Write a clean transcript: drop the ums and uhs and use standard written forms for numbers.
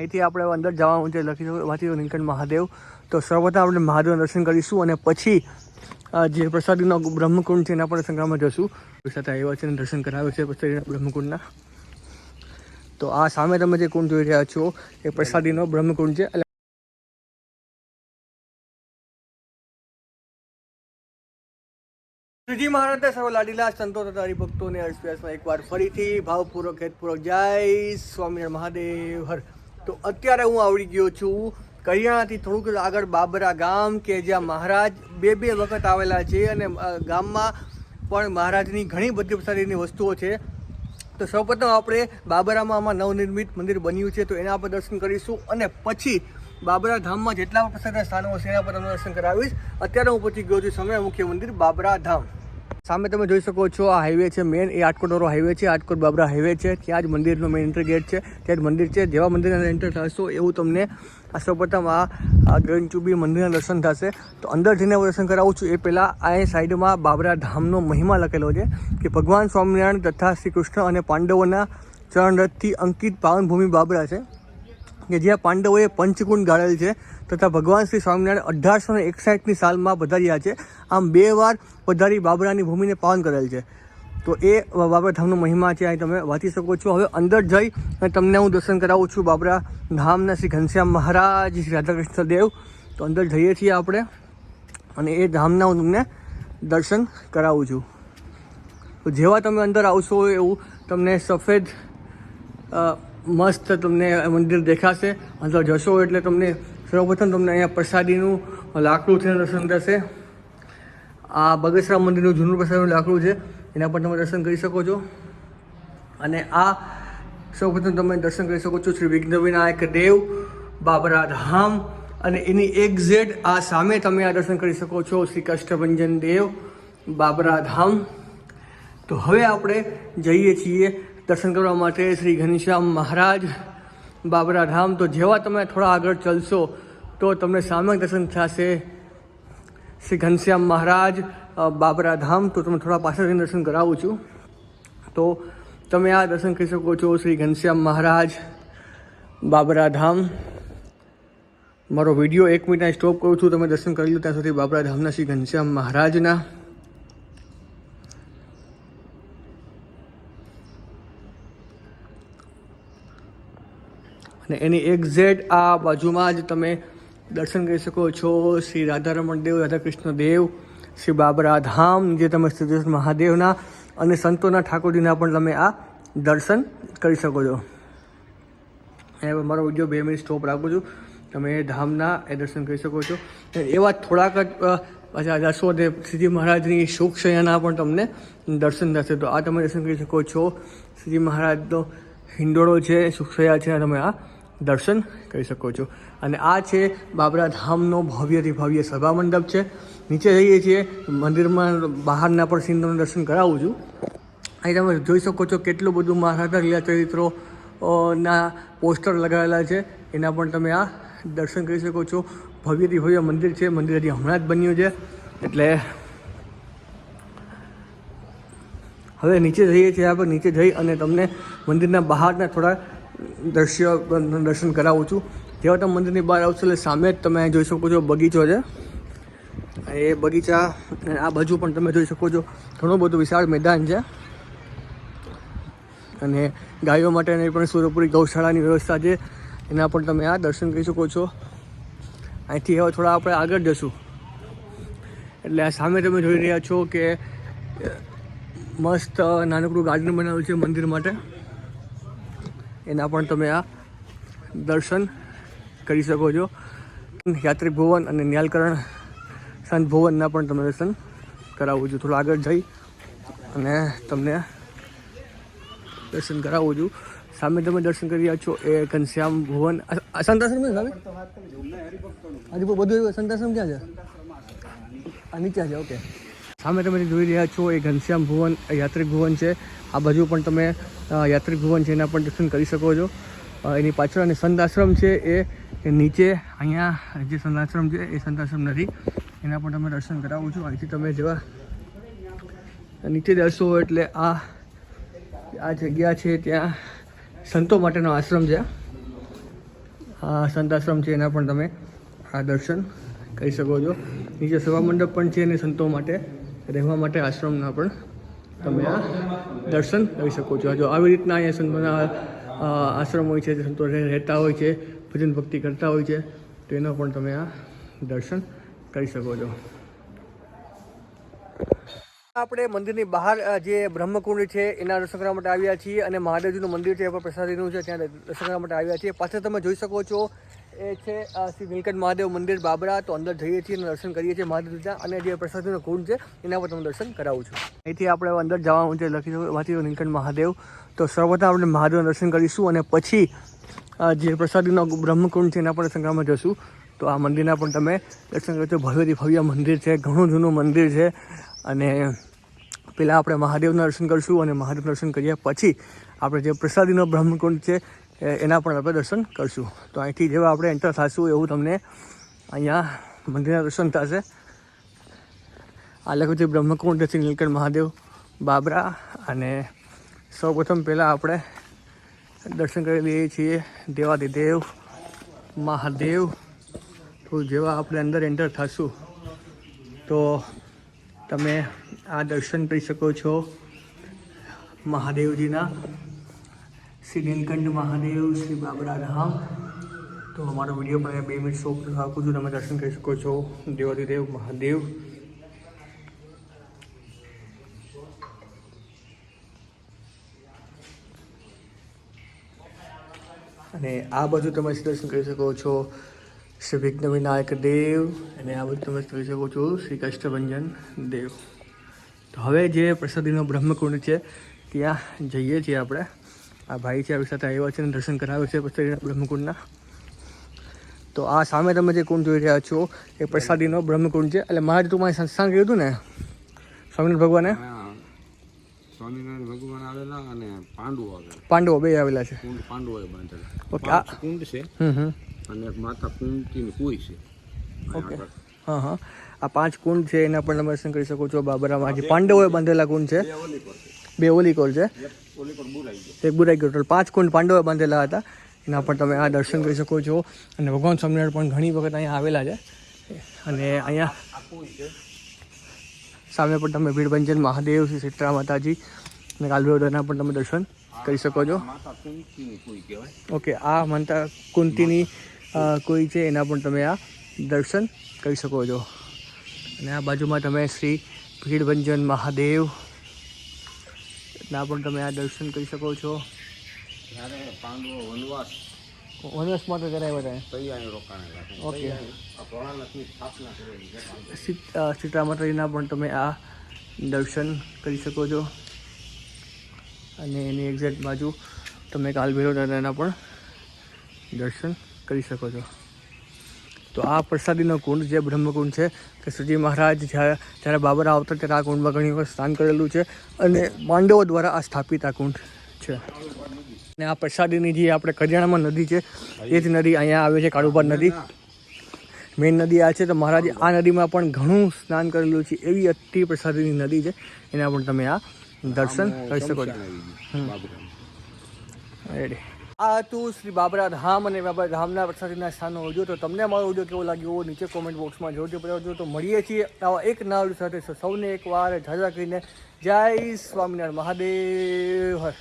અહીંથી આપણે અંદર જવાનું છે, લખી શકો વાંચી નીલકંઠ મહાદેવ. તો સર્વપ્રથમ આપણે મહાદેવના દર્શન કરીશું અને પછી જે પ્રસાદીનો બ્રહ્મકુંડ છે એના પણ સંગ્રામમાં જશું. સાથે આવ્યા છે અને દર્શન કરાવે છે પ્રસાદીના બ્રહ્મકુંડના. તો આ સામે તમે જે કુંડ જોઈ રહ્યા છો એ પ્રસાદીનો બ્રહ્મકુંડ છે. શ્રીજી મહારાજના સર્વ લાડીલા સંતો તથા હરિભક્તોને હર્ષવ્યાસમાં એકવાર ફરીથી ભાવપૂર્વક હેતપૂર્વક જય સ્વામિનારાયણ મહાદેવ હર. તો અત્યારે હું આવડી ગયો છું કરિયાણાથી થોડુંક આગળ બાબરા ગામ, કે જ્યાં મહારાજ બે વખત આવેલા છે અને ગામમાં પણ મહારાજની ઘણી બધી પ્રસાદીની વસ્તુઓ છે. તો સૌપ્રથમ આપણે બાબરામાં આમાં નવનિર્મિત મંદિર બન્યું છે તો એના પર દર્શન કરીશું અને પછી બાબરા ધામમાં જેટલા પણ પ્રસાદના સ્થાનો હશે એના પર તમને દર્શન કરાવીશ. અત્યારે હું પહોંચી ગયો છું સમય મુખ્ય મંદિર બાબરા ધામ. સામે તમે જોઈ શકો છો આ હાઈવે છે મેન, એ આટકોટવાળો હાઈવે છે, આટકોટ બાબરા હાઈવે છે. ત્યાં જ મંદિરનો મેન એન્ટ્રી ગેટ છે, ત્યાં જ મંદિર છે. જેવા મંદિરના એન્ટર થશો એવું તમને સૌપ્રથમ આ ગગનચુંબી મંદિરના દર્શન થશે. તો અંદર જઈને હું દર્શન કરાવું છું એ પહેલાં આ સાઈડમાં બાબરા ધામનો મહિમા લખેલો છે કે ભગવાન સ્વામિનારાયણ તથા શ્રી કૃષ્ણ અને પાંડવોના ચરણરથથી અંકિત પાવન ભૂમિ બાબરા છે, કે જ્યાં પાંડવોએ પંચકુંડ ગાળેલ છે તથા ભગવાન શ્રી સ્વામિનારાયણ 1861ની સાલમાં પધાર્યા છે. આમ 2 વાર પધારી બાબરાની ભૂમિને પાવન કરેલ છે. તો એ બાબરા ધામનો મહિમા છે, અહીં તમે વાંચી શકો છો. હવે અંદર જઈ અને તમને હું દર્શન કરાવું છું બાબરા ધામના શ્રી ઘનશ્યામ મહારાજ, શ્રી રાધાકૃષ્ણ દેવ. તો અંદર જઈએ છીએ આપણે અને એ ધામના હું તમને દર્શન કરાવું છું. તો જેવા તમે અંદર આવશો એવું તમને સફેદ મસ્ત તમને મંદિર દેખાશે. અંદર જશો એટલે તમને સર્વપ્રથમ તમને અહીંયા પ્રસાદીનું લાકડું છે દર્શન થશે. આ બગસરા મંદિરનું જૂનું પ્રસાદીનું લાકડું છે, એના પર તમે દર્શન કરી શકો છો. અને આ સૌપ્રથમ તમે દર્શન કરી શકો છો શ્રી વિઘ્ન વિનાયક દેવ બાબરા ધામ. અને એની એક્ઝેક્ટ આ સામે તમે આ દર્શન કરી શકો છો શ્રી કષ્ટભંજન દેવ બાબરા ધામ. તો હવે આપણે જઈએ છીએ દર્શન કરવા માટે શ્રી ઘનશ્યામ મહારાજ બાબરા ધામ. તો જેવા તમે થોડા આગળ ચાલશો તો તમને સામે દર્શન થશે શ્રી ઘનશ્યામ મહારાજ બાબરા ધામ. તો તમે થોડા પાછળથી દર્શન કરાવું છું. તો તમે આ દર્શન કરી શકો છો શ્રી ઘનશ્યામ મહારાજ બાબરા ધામ. મારો વિડીયો 1 મિનિટ સ્ટોપ કરું છું, તમે દર્શન કરી લો ત્યાં સુધી બાબરા ધામના શ્રી ઘનશ્યામ મહારાજના. અને એની એક્ઝેક્ટ આ બાજુમાં જ તમે દર્શન કરી શકો છો શ્રી રાધારમણ દેવ, રાધાકૃષ્ણ દેવ, શ્રી બાબરા ધામ, જે તમે શ્રી મહાદેવના અને સંતોના ઠાકોરજીના પણ તમે આ દર્શન કરી શકો છો. હવે મારો વિડીયો 2 મિનિટ સ્ટોપ રાખું છું, તમે ધામના એ દર્શન કરી શકો છો. એવા થોડાક જ પાછા જશો તે શ્રીજી મહારાજની શોકશયાના પણ તમને દર્શન થશે. તો આ તમે દર્શન કરી શકો છો. શ્રીજી મહારાજનો હિંડોળો છે, શોકશયા છે, તમે આ દર્શન કરી શકો છો. અને આ છે બાબરા ધામનો ભવ્યથી ભવ્ય સભા મંડપ છે. નીચે જઈએ છીએ મંદિરમાં બહારના પણ સીનનું દર્શન કરાવું છું. અહીં તમે જોઈ શકો છો કેટલું બધું મહારાજના લીલા ચરિત્રો ના પોસ્ટર લગાવેલા છે, એના પણ તમે આ દર્શન કરી શકો છો. ભવ્યથી ભવ્ય મંદિર છે. મંદિર હજી હમણાં જ બન્યું છે. એટલે હવે નીચે જઈએ છીએ આપણે. નીચે જઈ અને તમને મંદિરના બહારના થોડા દર્શન કરાવું છું. જેવા તમે મંદિરની બહાર આવશો એટલે સામે જ તમે જોઈ શકો છો બગીચો છે. એ બગીચા આ બાજુ પણ તમે જોઈ શકો છો ઘણું બધું વિશાળ મેદાન છે. અને ગાયો માટેની પણ પૂરેપૂરી ગૌશાળાની વ્યવસ્થા છે, એના પણ તમે આ દર્શન કરી શકો છો. અહીંથી હવે થોડા આપણે આગળ જશું એટલે આ સામે તમે જોઈ રહ્યા છો કે મસ્ત નાનકડું ગાર્ડન બનાવ્યું છે મંદિર માટે, એના પણ તમે આ દર્શન કરી શકો છો. યાત્રિક ભુવન અને ન્યાલકરણ સંત ભુવનના પણ તમે દર્શન કરાવું છું. થોડું આગળ જઈ અને તમને દર્શન કરાવું છું. સામે તમે દર્શન કરી રહ્યા છો એ ઘનશ્યામ ભુવન સંતાશ્રમ છે. સામે હજી બધું સંતાશ્રમ ક્યાં છે? આ નીચે છે. ઓકે, સામે તમે જોઈ રહ્યા છો એ ઘનશ્યામ ભુવન યાત્રિક ભુવન છે. આ બાજુ પણ તમે યાત્રિક ભુવન છે એના પણ દર્શન કરી શકો છો. એની પાછળ અને સંત આશ્રમ છે એ નીચે. અહીંયા જે સંત આશ્રમ છે એ સંત આશ્રમ નથી, એના પણ તમે દર્શન કરાવું છું. અહીંથી તમે જેવા નીચે જશો એટલે આ જગ્યા છે, ત્યાં સંતો માટેનો આશ્રમ છે. સંત આશ્રમ છે એના પણ તમે આ દર્શન કરી શકો છો. નીચે સભા મંડપ પણ છે અને સંતો માટે રહેવા માટે આશ્રમના પણ તમે આ દર્શન કરી શકો છો. જો આવી રીતના અહીંયા સંતોના આશ્રમ હોય છે, સંતો રહેતા હોય છે, ભજન ભક્તિ કરતા હોય છે, તો એનો પણ તમે આ દર્શન કરી શકો છો. આપણે મંદિરની બહાર જે બ્રહ્મકુંડ છે એના દર્શન કરવા માટે આવ્યા છીએ અને મહાદેવજીનું મંદિર છે એ પણ પ્રસાદીનું છે, ત્યાં દર્શન કરવા માટે આવ્યા છીએ. પાછળ તમે જોઈ શકો છો એ છે શ્રી નીલકંઠ મહાદેવ મંદિર બાબરા. તો અંદર જઈએ છીએ અને દર્શન કરીએ છીએ મહાદેવજીના, અને જે પ્રસાદીનો કુંડ છે એના પર તમને દર્શન કરાવું છું. અહીંથી આપણે અંદર જવાનું છે, લખી વાંચી નીલકંઠ મહાદેવ. તો સર્વપ્રથમ આપણે મહાદેવનું દર્શન કરીશું અને પછી જે પ્રસાદીનો બ્રહ્મકુંડ છે એના પર દર્શન કરવામાં જશું. તો આ મંદિરના પણ તમે દર્શન કરજો. ભવ્યથી ભવ્ય મંદિર છે, ઘણું જૂનું મંદિર છે. અને પહેલાં આપણે મહાદેવના દર્શન કરીશું અને મહાદેવના દર્શન કર્યા પછી આપણે જે પ્રસાદીનો બ્રહ્મકુંડ છે એના પણ આપણે દર્શન કરીશું. તો અહીંથી જેવા આપણે એન્ટર થશું એવું તમને અહીંયા મંદિરના દર્શન થશે. આ લખ્યું છે બ્રહ્મકુંડ શ્રી નીલકંઠ મહાદેવ બાબરા. અને સૌપ્રથમ પહેલાં આપણે દર્શન કરી લઈએ છીએ દેવાધિદેવ મહાદેવ. તો જેવા આપણે અંદર એન્ટર થશું તો તમે આ દર્શન કરી શકો છો મહાદેવજીના, શ્રી નીલકંઠ મહાદેવ, શ્રી બાબરા ધામ. તો અમારો વિડીયો પણ 2 મિનિટ શો આપું છું, તમે દર્શન કરી શકો છો દેવાધિદેવ મહાદેવ. અને આ બાજુ તમે દર્શન કરી શકો છો શ્રી વિઘ્ન વિનાયક દેવ, અને આ બધું તમે કરી શકો છો શ્રી કષ્ટભંજન દેવ. તો હવે જે પ્રસાદીનો બ્રહ્મકુંડ છે ત્યાં જઈએ છીએ આપણે. આ ભાઈ છે આપણી સાથે આવ્યા છે અને દર્શન કરાવે છે પ્રસાદીના બ્રહ્મકુંડના. તો આ સામે તમે જે કુંડ જોઈ રહ્યા છો એ પ્રસાદીનો બ્રહ્મકુંડ છે. એટલે મહારાજ તું મારે સંસ્થાન કર્યું હતું ને સ્વામિનારાયણ ભગવાને? સ્વામિનારાયણ ભગવાન આવેલા અને પાંડવો બે આવેલા છે. પાંડવોએ બાંધેલા. ઓકે, આ કુંડ છે અને એક માતા કુંડની કુઈ છે. ઓકે, હા હા, આ 5 કુંડ છે એના પણ તમે દર્શન કરી શકો છો. બાબરામાં જે પાંડવોએ બાંધેલા કુંડ છે, 2 ઓલીકોર છે, એક બુરાઈ ગયો. ટોટલ 5 કુંડ પાંડવોએ બાંધેલા હતા, એના પણ તમે આ દર્શન કરી શકો છો. અને ભગવાન સ્વામિનારાયણ પણ ઘણી વખત અહીંયા આવેલા છે. અને અહીંયા સામે પણ તમે ભીડભંજન મહાદેવ, શ્રી શીતળા માતાજી અને કાલભૈરવના પણ તમે દર્શન કરી શકો છો. ઓકે, આ માતા કુંતીની કોઈ છે એના પણ તમે આ દર્શન કરી શકો છો. અને આ બાજુમાં તમે શ્રી ભીડભંજન મહાદેવ ના પણ તમે આ દર્શન કરી શકો છો. વનવાસ માટે કરાવ્યા હતા. ઓકે, સીતા માતાજીના પણ તમે આ દર્શન કરી શકો છો. અને એની એક્ઝેક્ટ બાજુ તમે કાલભૈરવ દાદાના પણ દર્શન કરી શકો છો. તો આ પ્રસાદીનો કુંડ જે બ્રહ્મકુંડ છે કે શ્રીજી મહારાજ જ્યારે બાબરા આવતા ત્યારે આ કુંડમાં ઘણી વખત સ્નાન કરેલું છે અને પાંડવો દ્વારા આ સ્થાપિત આ કુંડ છે. અને આ પ્રસાદીની જે આપણે કરિયાણામાં નદી છે એ જ નદી અહીંયા આવે છે, કાળુભાર નદી મેઇન નદી આ છે. તો મહારાજે આ નદીમાં પણ ઘણું સ્નાન કરેલું છે. એવી અતિ પ્રસાદીની નદી છે, એના પણ તમે આ દર્શન કરી શકો છો. રેડી. આ હતું શ્રી બાબરા ધામ અને બાબરા ધામના પ્રસાદીના સ્થાનો હોજો. તો તમને અમારો વિડીયો કેવો લાગ્યો નીચે કોમેન્ટ બોક્સમાં જરૂરથી બતાવજો. તો મળીએ છીએ આવા એક નવા સાથે. સૌને એકવાર જાજા કરીને જય સ્વામિનારાયણ મહાદેવ હર.